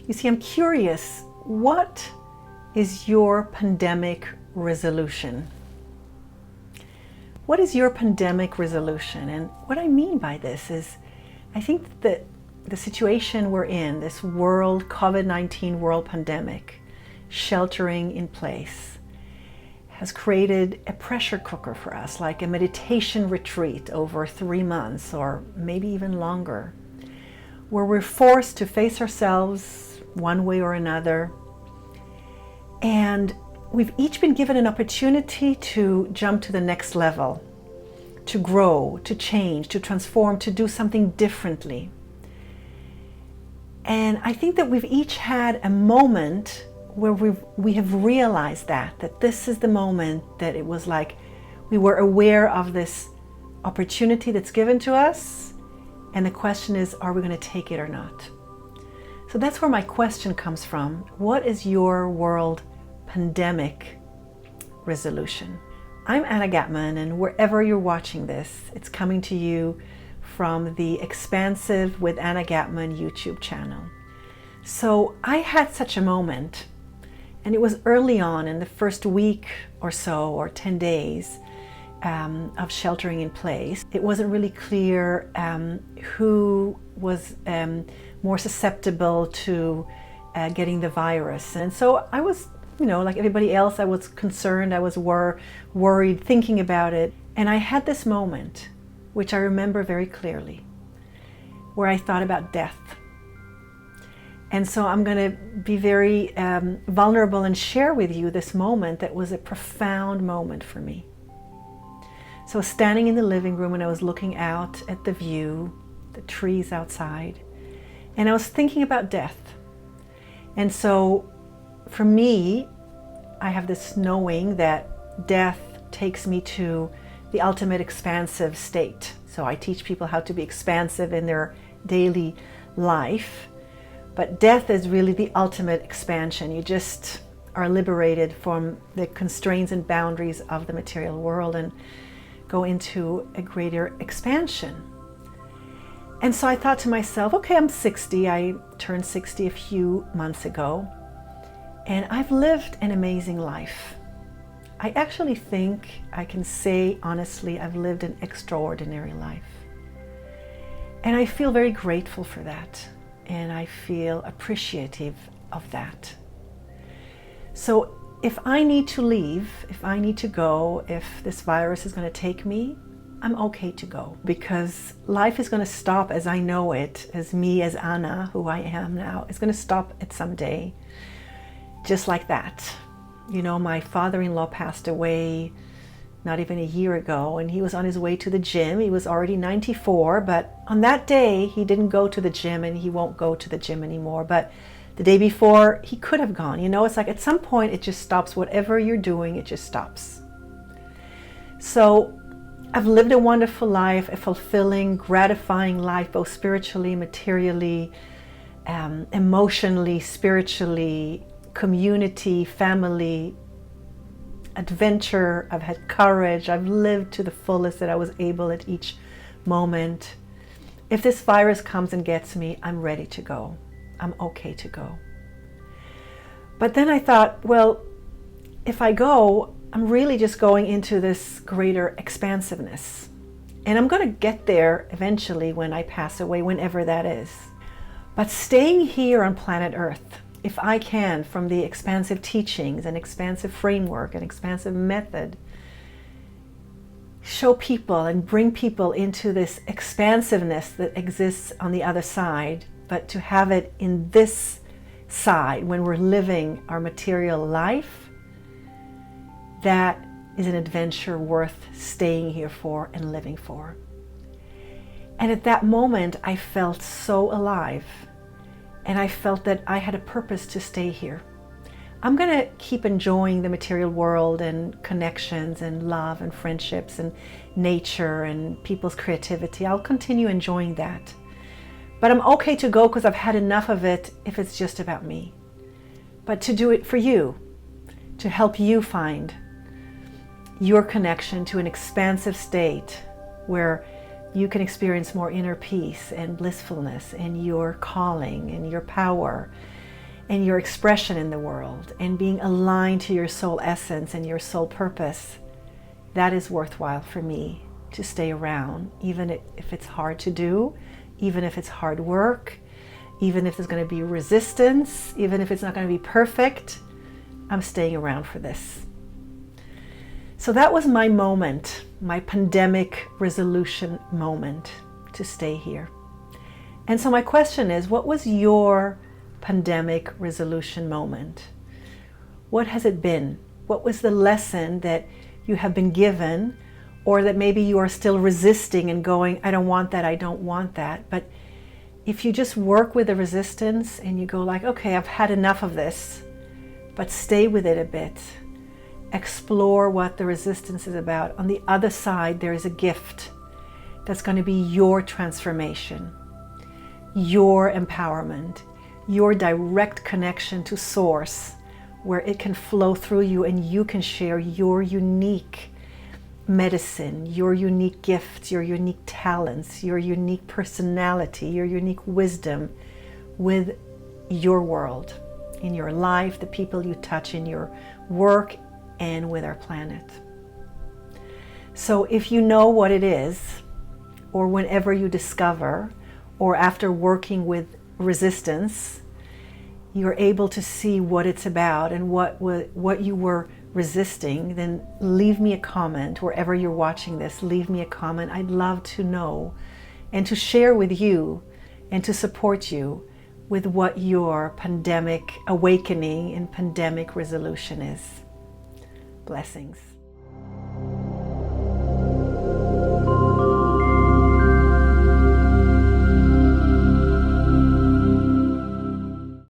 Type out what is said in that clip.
You see, I'm curious, what is your pandemic resolution? What is your pandemic resolution? And what I mean by this is, I think that the situation we're in, this world COVID-19 world pandemic, sheltering in place, has created a pressure cooker for us, like a meditation retreat over 3 months or maybe even longer, where we're forced to face ourselves one way or another. And we've each been given an opportunity to jump to the next level, to grow, to change, to transform, to do something differently. And I think that we've each had a moment where we have realized that this is the moment that it was like we were aware of this opportunity that's given to us. And the question is, are we going to take it or not? So that's where my question comes from. What is your world pandemic resolution? I'm Anna Gatman, and wherever you're watching this, it's coming to you from the Expansive with Anna Gatman YouTube channel. So I had such a moment, and it was early on in the first week or so, or 10 days of sheltering in place. It wasn't really clear who was more susceptible to getting the virus. And so I was, like everybody else, I was concerned, I was worried, thinking about it. And I had this moment, which I remember very clearly, where I thought about death. And so I'm going to be very vulnerable and share with you this moment that was a profound moment for me. So standing in the living room, and I was looking out at the view, the trees outside, and I was thinking about death. And so for me, I have this knowing that death takes me to the ultimate expansive state. So I teach people how to be expansive in their daily life. But death is really the ultimate expansion. You just are liberated from the constraints and boundaries of the material world and go into a greater expansion. And so I thought to myself, okay, I'm 60. I turned 60 a few months ago, and I've lived an amazing life. I actually think I can say honestly, I've lived an extraordinary life. And I feel very grateful for that. And I feel appreciative of that. So if I need to leave, if I need to go, if this virus is going to take me, I'm okay to go, because life is going to stop as I know it, as me, as Anna, who I am now. It's going to stop at some day, just like that. My father-in-law passed away not even a year ago, and he was on his way to the gym. He was already 94, but on that day he didn't go to the gym, and he won't go to the gym anymore. But the day before, he could have gone. It's like at some point it just stops. Whatever you're doing, it just stops. So I've lived a wonderful life, a fulfilling, gratifying life, both spiritually, materially, emotionally, spiritually, community, family, adventure. I've had courage. I've lived to the fullest that I was able at each moment. If this virus comes and gets me, I'm ready to go. I'm okay to go. But then I thought, well, if I go, I'm really just going into this greater expansiveness. And I'm going to get there eventually when I pass away, whenever that is. But staying here on planet Earth, if I can, from the expansive teachings and expansive framework and expansive method, show people and bring people into this expansiveness that exists on the other side, but to have it in this side when we're living our material life, that is an adventure worth staying here for and living for. And at that moment, I felt so alive. And I felt that I had a purpose to stay here. I'm going to keep enjoying the material world and connections and love and friendships and nature and people's creativity. I'll continue enjoying that. But I'm okay to go because I've had enough of it if it's just about me. But to do it for you, to help you find your connection to an expansive state where you can experience more inner peace and blissfulness and your calling and your power and your expression in the world and being aligned to your soul essence and your soul purpose, that is worthwhile for me to stay around, even if it's hard to do, even if it's hard work, even if there's going to be resistance, even if it's not going to be perfect. I'm staying around for this. So that was my moment, my pandemic resolution moment, to stay here. And so my question is, what was your pandemic resolution moment? What has it been? What was the lesson that you have been given, or that maybe you are still resisting and going, I don't want that, I don't want that. But if you just work with the resistance and you go like, okay, I've had enough of this, but stay with it a bit, explore what the resistance is about. On the other side, there is a gift that's going to be your transformation, your empowerment, your direct connection to source, where it can flow through you and you can share your unique medicine, your unique gifts, your unique talents, your unique personality, your unique wisdom with your world, in your life, the people you touch in your work, and with our planet. So if you know what it is, or whenever you discover, or after working with resistance, you're able to see what it's about and what you were resisting, then leave me a comment wherever you're watching this. Leave me a comment. I'd love to know and to share with you and to support you with what your pandemic awakening and pandemic resolution is. Blessings.